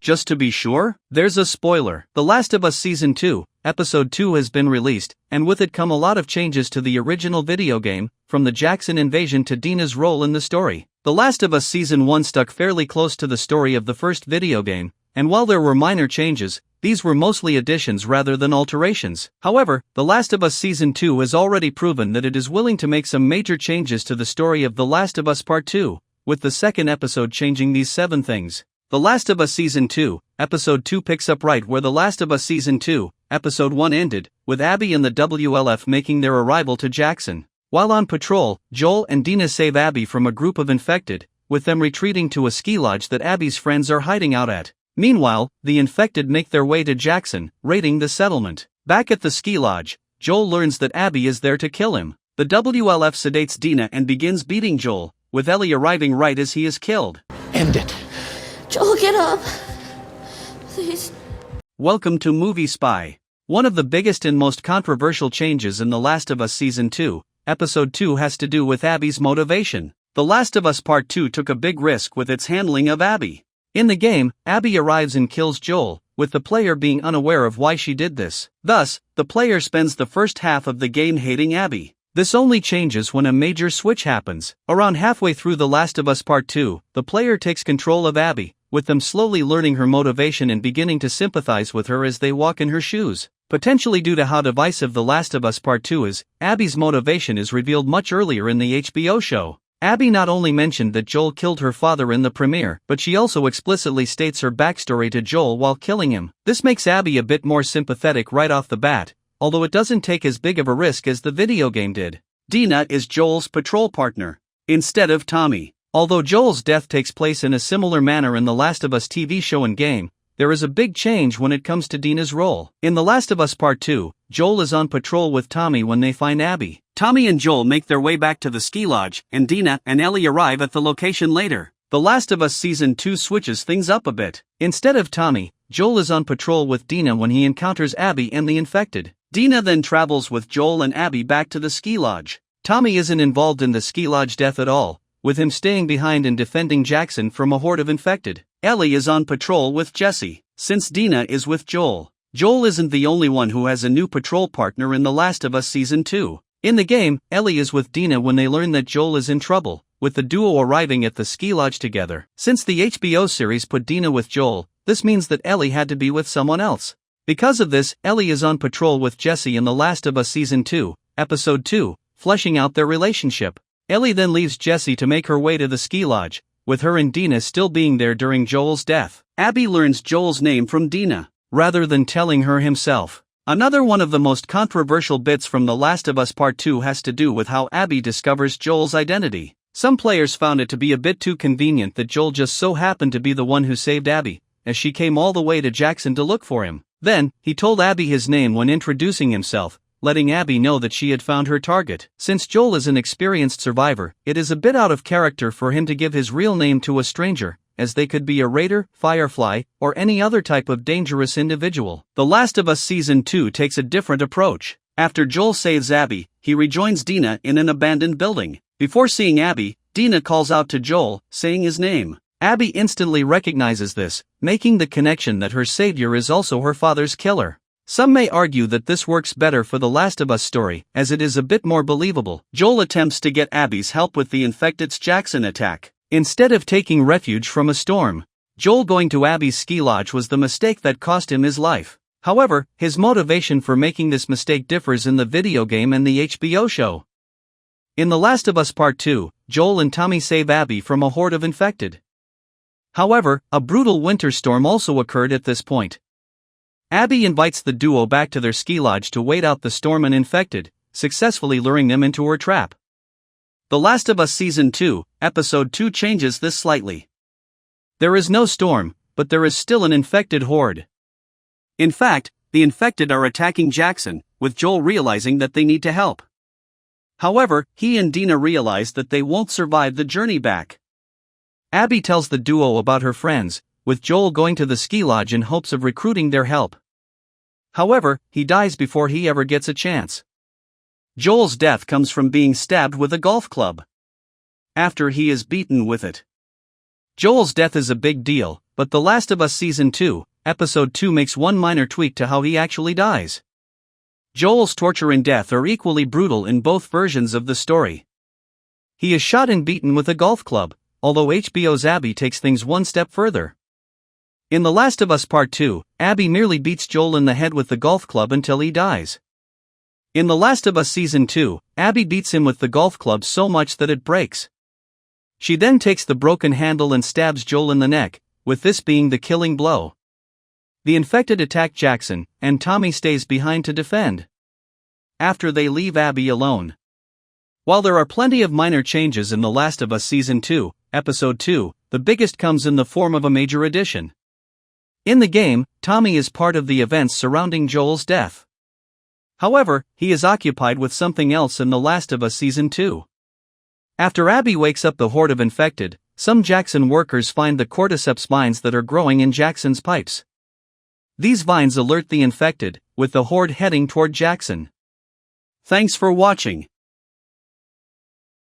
Just to be sure, there's a spoiler. The Last of Us Season 2, Episode 2 has been released, and with it come a lot of changes to the original video game, from the Jackson invasion to Dina's role in the story. The Last of Us Season 1 stuck fairly close to the story of the first video game, and while there were minor changes, these were mostly additions rather than alterations. However, The Last of Us Season 2 has already proven that it is willing to make some major changes to the story of The Last of Us Part 2, with the second episode changing these 7 things. The Last of Us Season 2, Episode 2 picks up right where The Last of Us Season 2, Episode 1 ended, with Abby and the WLF making their arrival to Jackson. While on patrol, Joel and Dina save Abby from a group of infected, with them retreating to a ski lodge that Abby's friends are hiding out at. Meanwhile, the infected make their way to Jackson, raiding the settlement. Back at the ski lodge, Joel learns that Abby is there to kill him. The WLF sedates Dina and begins beating Joel, with Ellie arriving right as he is killed. End it. Joel, get up. Please. Welcome to Movie Spy. One of the biggest and most controversial changes in The Last of Us Season 2, Episode 2 has to do with Abby's motivation. The Last of Us Part 2 took a big risk with its handling of Abby. In the game, Abby arrives and kills Joel, with the player being unaware of why she did this. Thus, the player spends the first half of the game hating Abby. This only changes when a major switch happens. Around halfway through The Last of Us Part 2, the player takes control of Abby, with them slowly learning her motivation and beginning to sympathize with her as they walk in her shoes. Potentially due to how divisive The Last of Us Part 2 is, Abby's motivation is revealed much earlier in the HBO show. Abby not only mentioned that Joel killed her father in the premiere, but she also explicitly states her backstory to Joel while killing him. This makes Abby a bit more sympathetic right off the bat, although it doesn't take as big of a risk as the video game did. Dina is Joel's patrol partner, instead of Tommy. Although Joel's death takes place in a similar manner in The Last of Us TV show and game, there is a big change when it comes to Dina's role. In The Last of Us Part 2, Joel is on patrol with Tommy when they find Abby. Tommy and Joel make their way back to the ski lodge, and Dina and Ellie arrive at the location later. The Last of Us Season 2 switches things up a bit. Instead of Tommy, Joel is on patrol with Dina when he encounters Abby and the infected. Dina then travels with Joel and Abby back to the ski lodge. Tommy isn't involved in the ski lodge death at all, with him staying behind and defending Jackson from a horde of infected. Ellie is on patrol with Jesse, since Dina is with Joel. Joel isn't the only one who has a new patrol partner in The Last of Us Season 2. In the game, Ellie is with Dina when they learn that Joel is in trouble, with the duo arriving at the ski lodge together. Since the HBO series put Dina with Joel, this means that Ellie had to be with someone else. Because of this, Ellie is on patrol with Jesse in The Last of Us Season 2, Episode 2, fleshing out their relationship. Ellie then leaves Jesse to make her way to the ski lodge, with her and Dina still being there during Joel's death. Abby learns Joel's name from Dina, rather than telling her himself. Another one of the most controversial bits from The Last of Us Part 2 has to do with how Abby discovers Joel's identity. Some players found it to be a bit too convenient that Joel just so happened to be the one who saved Abby, as she came all the way to Jackson to look for him. Then, he told Abby his name when introducing himself, letting Abby know that she had found her target. Since Joel is an experienced survivor, it is a bit out of character for him to give his real name to a stranger, as they could be a raider, firefly, or any other type of dangerous individual. The Last of Us Season 2 takes a different approach. After Joel saves Abby, he rejoins Dina in an abandoned building. Before seeing Abby, Dina calls out to Joel, saying his name. Abby instantly recognizes this, making the connection that her savior is also her father's killer. Some may argue that this works better for the Last of Us story, as it is a bit more believable. Joel attempts to get Abby's help with the infected's Jackson attack. Instead of taking refuge from a storm, Joel going to Abby's ski lodge was the mistake that cost him his life. However, his motivation for making this mistake differs in the video game and the HBO show. In The Last of Us Part 2, Joel and Tommy save Abby from a horde of infected. However, a brutal winter storm also occurred at this point. Abby invites the duo back to their ski lodge to wait out the storm and infected, successfully luring them into her trap. The Last of Us Season 2, Episode 2 changes this slightly. There is no storm, but there is still an infected horde. In fact, the infected are attacking Jackson, with Joel realizing that they need to help. However, he and Dina realize that they won't survive the journey back. Abby tells the duo about her friends, with Joel going to the ski lodge in hopes of recruiting their help. However, he dies before he ever gets a chance. Joel's death comes from being stabbed with a golf club, after he is beaten with it. Joel's death is a big deal, but The Last of Us Season 2, Episode 2 makes one minor tweak to how he actually dies. Joel's torture and death are equally brutal in both versions of the story. He is shot and beaten with a golf club, although HBO's Abby takes things one step further. In The Last of Us Part 2, Abby merely beats Joel in the head with the golf club until he dies. In The Last of Us Season 2, Abby beats him with the golf club so much that it breaks. She then takes the broken handle and stabs Joel in the neck, with this being the killing blow. The infected attack Jackson, and Tommy stays behind to defend. After they leave Abby alone. While there are plenty of minor changes in The Last of Us Season 2, Episode 2, the biggest comes in the form of a major addition. In the game, Tommy is part of the events surrounding Joel's death. However, he is occupied with something else in The Last of Us Season 2. After Abby wakes up the horde of infected, some Jackson workers find the cordyceps vines that are growing in Jackson's pipes. These vines alert the infected, with the horde heading toward Jackson. Thanks for watching.